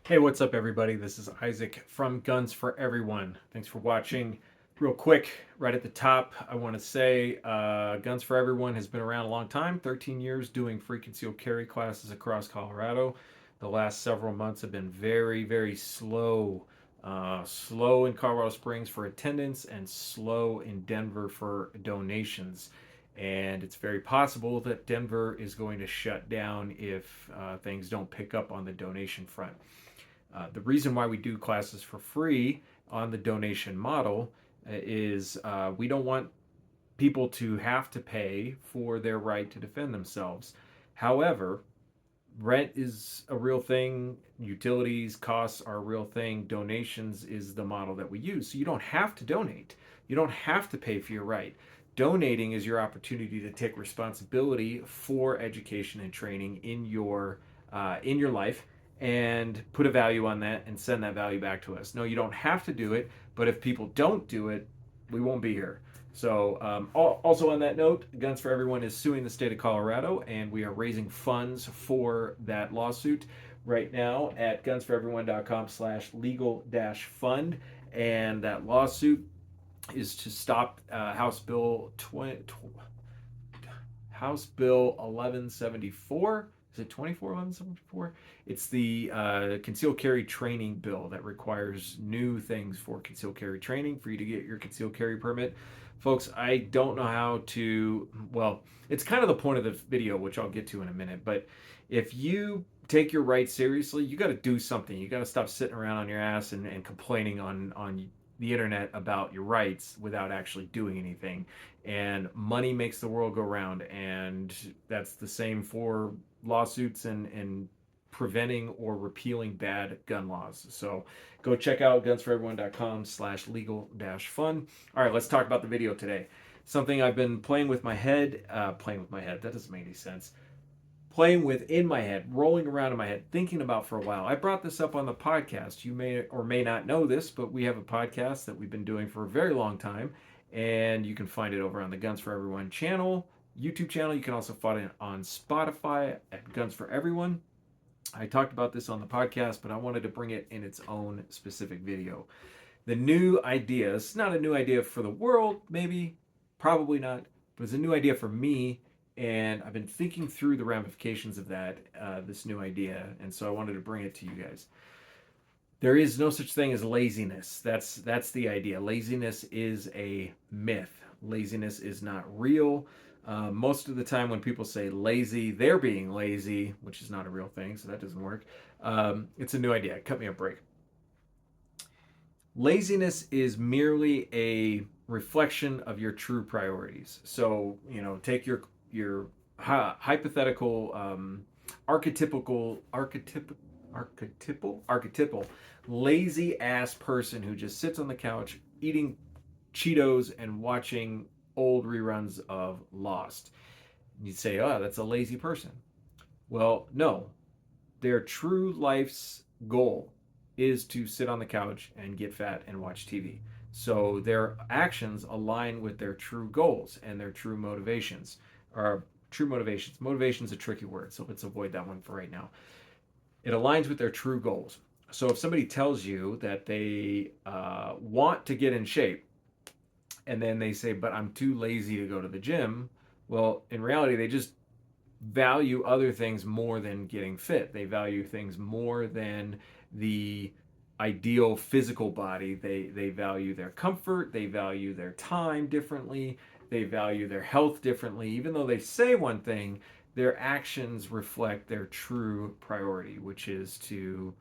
Hey, what's up, everybody? This is Isaac from Guns for Everyone. Thanks for watching. Real quick, right at the top, I want to say Guns for Everyone has been around a long time, 13 years doing free concealed carry classes across Colorado. The last several months have been very, very slow. Slow in Colorado Springs for attendance and slow in Denver for donations. And it's very possible that Denver is going to shut down if things don't pick up on the donation front. The reason why we do classes for free on the donation model is we don't want people to have to pay for their right to defend themselves. However, rent is a real thing, utilities costs are a real thing, donations is the model that we use. So you don't have to donate, you don't have to pay for your right. Donating is your opportunity to take responsibility for education and training in your life and put a value on that and send that value back to us. No, you don't have to do it, but if people don't do it, we won't be here. So, also on that note, Guns for Everyone is suing the state of Colorado, and we are raising funds for that lawsuit right now at gunsforeveryone.com/legal-fund. And that lawsuit is to stop House Bill 1174. Is it 241174? It's the concealed carry training bill that requires new things for concealed carry training for you to get your concealed carry permit. Folks, I don't know how to, well, it's kind of the point of the video, which I'll get to in a minute, but if you take your rights seriously, you got to do something. You got to stop sitting around on your ass and complaining on the internet about your rights without actually doing anything. And money makes the world go round, and that's the same for lawsuits and preventing or repealing bad gun laws. So go check out gunsforeveryone.com/legal-fun. All right, let's talk about the video today. Something I've been playing with my head, that doesn't make any sense. Playing with in my head, rolling around in my head, thinking about for a while. I brought this up on the podcast. You may or may not know this, but we have a podcast that we've been doing for a very long time, and you can find it over on the Guns for Everyone channel, YouTube channel. You can also find it on Spotify at Guns for Everyone. I talked about this on the podcast, but I wanted to bring it in its own specific video. The new idea, it's not a new idea for the world, maybe, probably not, but it's a new idea for me. And I've been thinking through the ramifications of that, this new idea. And so I wanted to bring it to you guys. There is no such thing as laziness. That's the idea. Laziness is a myth. Laziness is not real. Most of the time, when people say lazy, they're being lazy, which is not a real thing, so that doesn't work. It's a new idea. Cut me a break. Laziness is merely a reflection of your true priorities. So, take your hypothetical, archetypal lazy ass person who just sits on the couch eating Cheetos and watching old reruns of Lost. You'd say, oh, that's a lazy person. Well, no. Their true life's goal is to sit on the couch and get fat and watch TV. So their actions align with their true goals and their true motivations. Or true motivations. Motivation's a tricky word, so let's avoid that one for right now. It aligns with their true goals. So if somebody tells you that they want to get in shape, and then they say, but I'm too lazy to go to the gym, well, in reality, they just value other things more than getting fit. They value things more than the ideal physical body. They value their comfort, they value their time differently, they value their health differently. Even though they say one thing, their actions reflect their true priority, which is to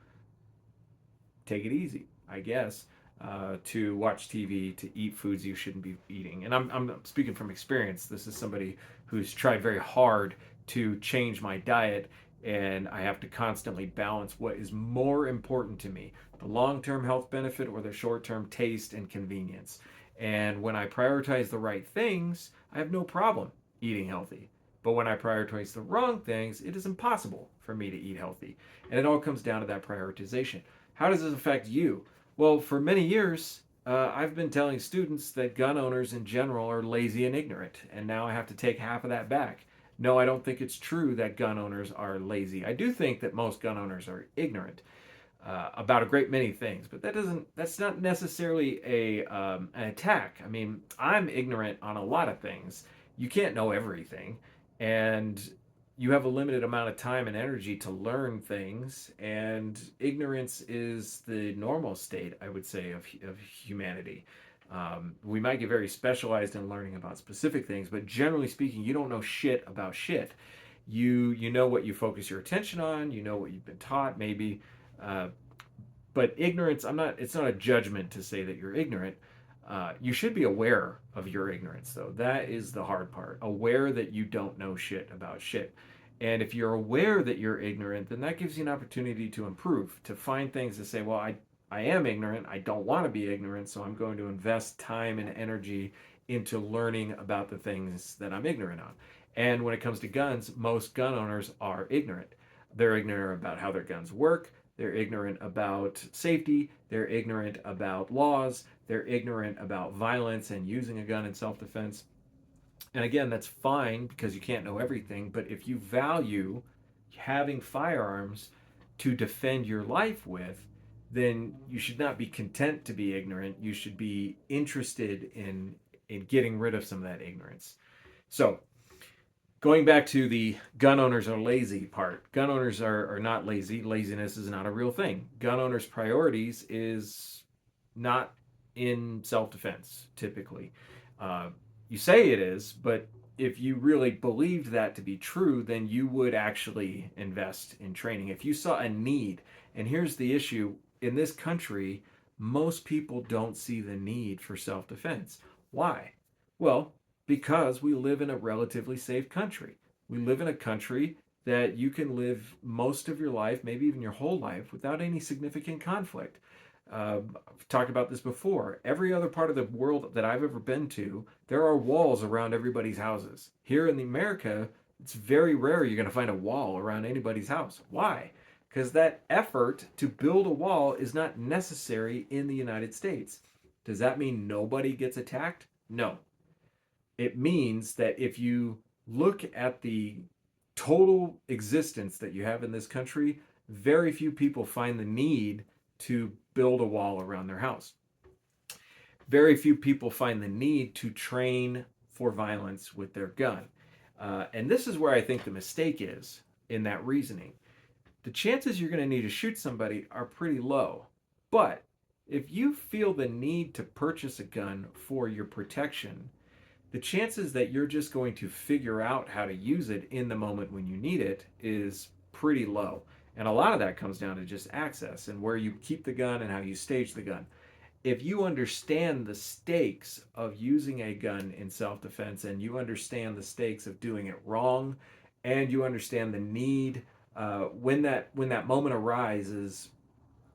take it easy, I guess. To watch TV, to eat foods you shouldn't be eating. And I'm speaking from experience. This is somebody who's tried very hard to change my diet, and I have to constantly balance what is more important to me, the long term health benefit or the short term taste and convenience. And when I prioritize the right things, I have no problem eating healthy. But when I prioritize the wrong things, it is impossible for me to eat healthy. And it all comes down to that prioritization. How does this affect you? Well, for many years, I've been telling students that gun owners in general are lazy and ignorant, and now I have to take half of that back. No, I don't think it's true that gun owners are lazy. I do think that most gun owners are ignorant. about a great many things, but that's not necessarily an attack. I mean, I'm ignorant on a lot of things. You can't know everything, and you have a limited amount of time and energy to learn things, and ignorance is the normal state, I would say, of humanity. We might get very specialized in learning about specific things, but generally speaking, you don't know shit about shit. You know what you focus your attention on. You know what you've been taught, maybe. Uh, but ignorance, I'm not. It's not a judgment to say that you're ignorant. You should be aware of your ignorance, though. That is the hard part. Aware that you don't know shit about shit. And if you're aware that you're ignorant, then that gives you an opportunity to improve, to find things to say, well, I am ignorant. I don't want to be ignorant, so I'm going to invest time and energy into learning about the things that I'm ignorant on. And when it comes to guns, most gun owners are ignorant. They're ignorant about how their guns work. They're ignorant about safety. They're ignorant about laws. They're ignorant about violence and using a gun in self defense. And again, that's fine because you can't know everything. But if you value having firearms to defend your life with, then you should not be content to be ignorant. You should be interested in getting rid of some of that ignorance. So, going back to the gun owners are lazy part, gun owners are not lazy. Laziness is not a real thing. Gun owners' priorities is not in self defense, typically. Uh, you say it is, but if you really believed that to be true, then you would actually invest in training. If you saw a need, and here's the issue in this country, most people don't see the need for self defense. Why? Well, because we live in a relatively safe country. We live in a country that you can live most of your life, maybe even your whole life, without any significant conflict. I've talked about this before. Every other part of the world that I've ever been to, there are walls around everybody's houses. Here in America, it's very rare you're going to find a wall around anybody's house. Why? Because that effort to build a wall is not necessary in the United States. Does that mean nobody gets attacked? No. It means that if you look at the total existence that you have in this country, very few people find the need to build a wall around their house. Very few people find the need to train for violence with their gun. And this is where I think the mistake is in that reasoning. The chances you're going to need to shoot somebody are pretty low. But if you feel the need to purchase a gun for your protection, the chances that you're just going to figure out how to use it in the moment when you need it is pretty low. And a lot of that comes down to just access and where you keep the gun and how you stage the gun. If you understand the stakes of using a gun in self defense and you understand the stakes of doing it wrong and you understand the need when that moment arises,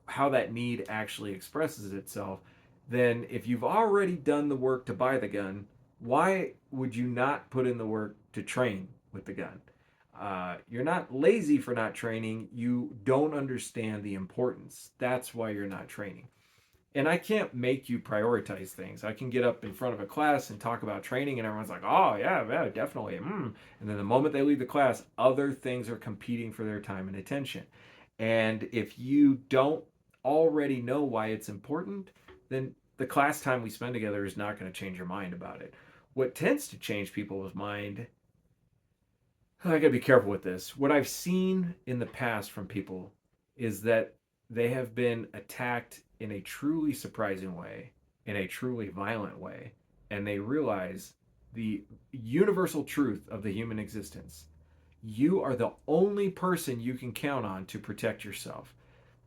how that need actually expresses itself, then if you've already done the work to buy the gun, why would you not put in the work to train with the gun? You're not lazy for not training. You don't understand the importance. That's why you're not training. And I can't make you prioritize things. I can get up in front of a class and talk about training, and everyone's like, "Oh yeah, yeah, definitely." And then the moment they leave the class, other things are competing for their time and attention. And if you don't already know why it's important, then the class time we spend together is not going to change your mind about it. What tends to change people's mind, I got to be careful with this. What I've seen in the past from people is that they have been attacked in a truly surprising way, in a truly violent way, and they realize the universal truth of the human existence. You are the only person you can count on to protect yourself.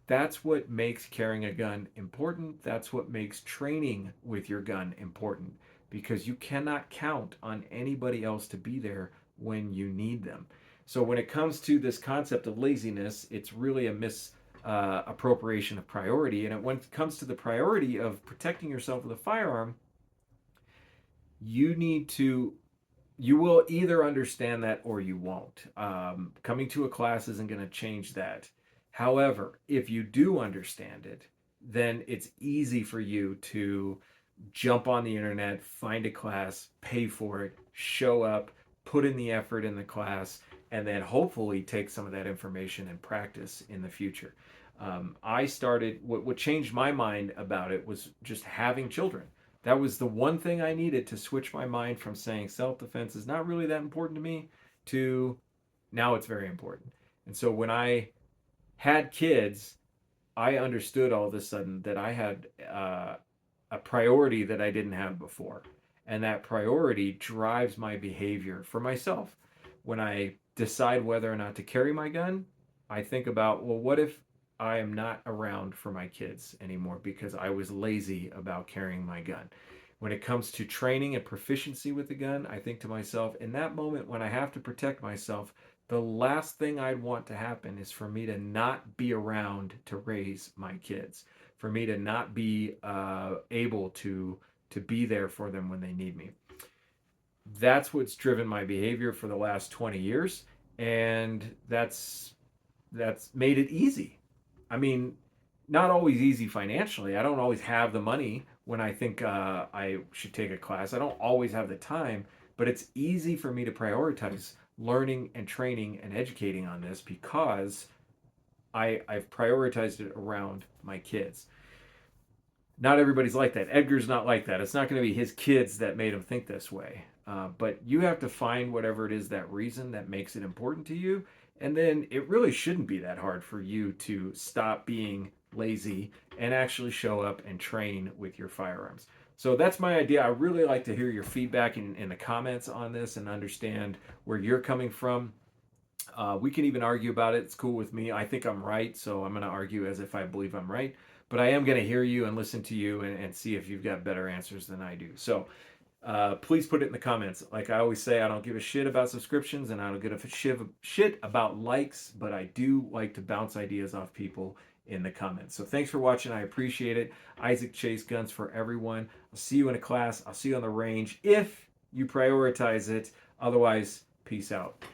That's what makes carrying a gun important. That's what makes training with your gun important because you cannot count on anybody else to be there when you need them. So when it comes to this concept of laziness, it's really a misappropriation of priority. And when it comes to the priority of protecting yourself with a firearm, you need to you will either understand that or you won't. Coming to a class isn't going to change that. However, if you do understand it, then it's easy for you to jump on the internet, find a class, pay for it, show up, put in the effort in the class, and then hopefully take some of that information and practice in the future. I started, what changed my mind about it was just having children. That was the one thing I needed to switch my mind from saying self defense is not really that important to me to now it's very important. And so when I had kids, I understood all of a sudden that I had a priority that I didn't have before. And that priority drives my behavior for myself. When I decide whether or not to carry my gun, I think about, well, what if I am not around for my kids anymore because I was lazy about carrying my gun? When it comes to training and proficiency with the gun, I think to myself, in that moment when I have to protect myself, the last thing I'd want to happen is for me to not be around to raise my kids, for me to not be able to be there for them when they need me. That's what's driven my behavior for the last 20 years, and that's made it easy. I mean, not always easy financially. I don't always have the money when I think I should take a class. I don't always have the time, but it's easy for me to prioritize learning and training and educating on this because I've prioritized it around my kids. Not everybody's like that. Edgar's not like that. It's not going to be his kids that made him think this way. But you have to find whatever it is, that reason that makes it important to you. And then it really shouldn't be that hard for you to stop being lazy and actually show up and train with your firearms. So that's my idea. I really like to hear your feedback in the comments on this and understand where you're coming from. We can even argue about it. It's cool with me. I think I'm right, so I'm going to argue as if I believe I'm right. But I am going to hear you and listen to you and see if you've got better answers than I do. So please put it in the comments. Like I always say, I don't give a shit about subscriptions and I don't give a shit about likes, but I do like to bounce ideas off people in the comments. So thanks for watching. I appreciate it. Isaac Chase, Guns for Everyone. I'll see you in a class. I'll see you on the range if you prioritize it. Otherwise, peace out.